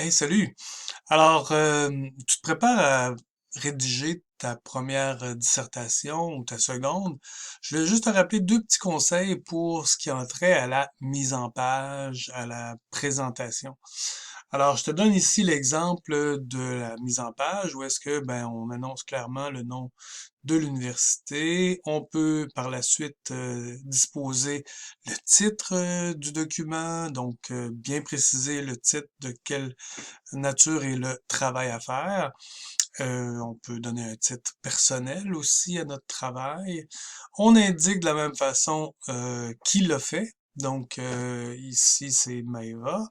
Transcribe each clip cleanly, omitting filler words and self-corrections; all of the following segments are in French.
Hey, salut! Alors, tu te prépares à rédiger ta première dissertation ou ta seconde. Je voulais juste te rappeler deux petits conseils pour ce qui a trait à la mise en page, à la présentation. Alors, je te donne ici l'exemple de la mise en page où est-ce que, ben, on annonce clairement le nom de l'université. On peut par la suite disposer le titre du document, donc bien préciser le titre de quelle nature est le travail à faire. On peut donner un titre personnel aussi à notre travail. On indique de la même façon qui l'a fait. Donc ici c'est Maëva.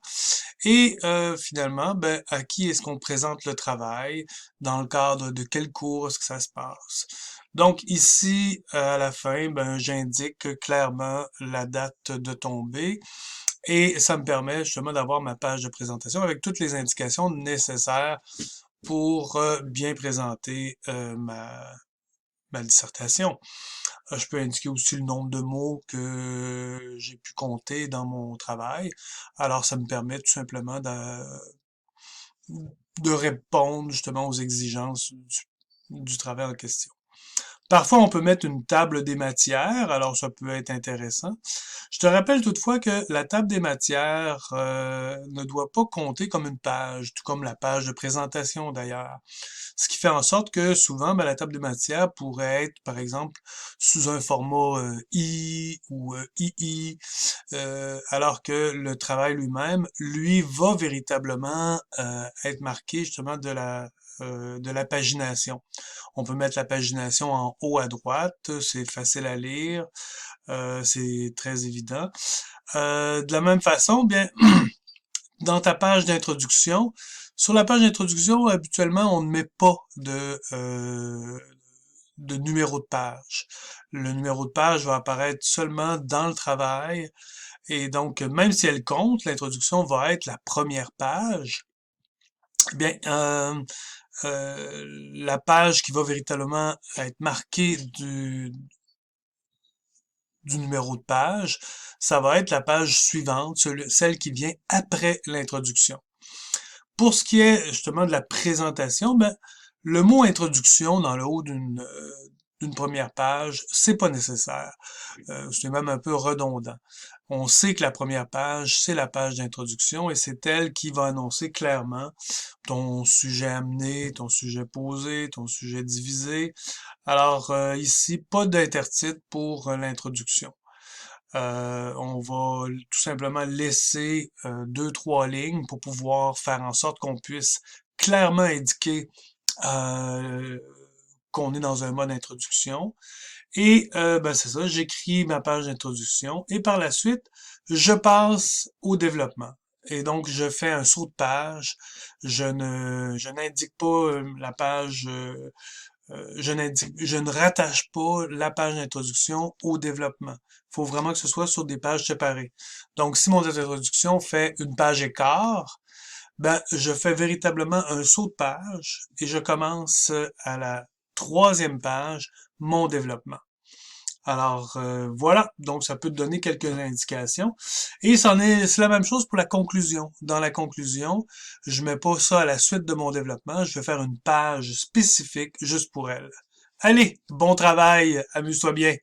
Et finalement, ben, à qui est-ce qu'on présente le travail? Dans le cadre de quel cours est-ce que ça se passe? Donc ici, à la fin, ben, j'indique clairement la date de tombée et ça me permet justement d'avoir ma page de présentation avec toutes les indications nécessaires pour bien présenter ma dissertation. Je peux indiquer aussi le nombre de mots que j'ai pu compter dans mon travail. Alors, ça me permet tout simplement de répondre justement aux exigences du travail en question. Parfois, on peut mettre une table des matières, alors ça peut être intéressant. Je te rappelle toutefois que la table des matières ne doit pas compter comme une page, tout comme la page de présentation d'ailleurs. Ce qui fait en sorte que souvent, ben, la table des matières pourrait être, par exemple, sous un format I ou II, alors que le travail lui-même, lui, va véritablement être marqué justement de la pagination. On peut mettre la pagination en haut à droite, c'est facile à lire, c'est très évident. De la même façon, bien, dans ta page d'introduction, sur la page d'introduction, habituellement, on ne met pas de numéro de page. Le numéro de page va apparaître seulement dans le travail, et donc, même si elle compte, l'introduction va être la première page. Eh bien, la page qui va véritablement être marquée du numéro de page, ça va être la page suivante, celle qui vient après l'introduction. Pour ce qui est justement de la présentation, ben, le mot introduction dans le haut d'une première page, c'est pas nécessaire. C'est même un peu redondant. On sait que la première page, c'est la page d'introduction et c'est elle qui va annoncer clairement ton sujet amené, ton sujet posé, ton sujet divisé. Alors ici, pas d'intertitre pour l'introduction. On va tout simplement laisser deux, trois lignes pour pouvoir faire en sorte qu'on puisse clairement indiquer euh, qu'on est dans un mode introduction. Et ben c'est ça, j'écris ma page d'introduction et par la suite, je passe au développement. Et donc, je fais un saut de page. Je n'indique pas la page je ne rattache pas la page d'introduction au développement. Il faut vraiment que ce soit sur des pages séparées. Donc, si mon introduction fait une page et quart, ben, je fais véritablement un saut de page et je commence à la troisième page, mon développement. Alors voilà, donc ça peut te donner quelques indications. Et c'est la même chose pour la conclusion. Dans la conclusion, je mets pas ça à la suite de mon développement, je vais faire une page spécifique juste pour elle. Allez, bon travail, amuse-toi bien.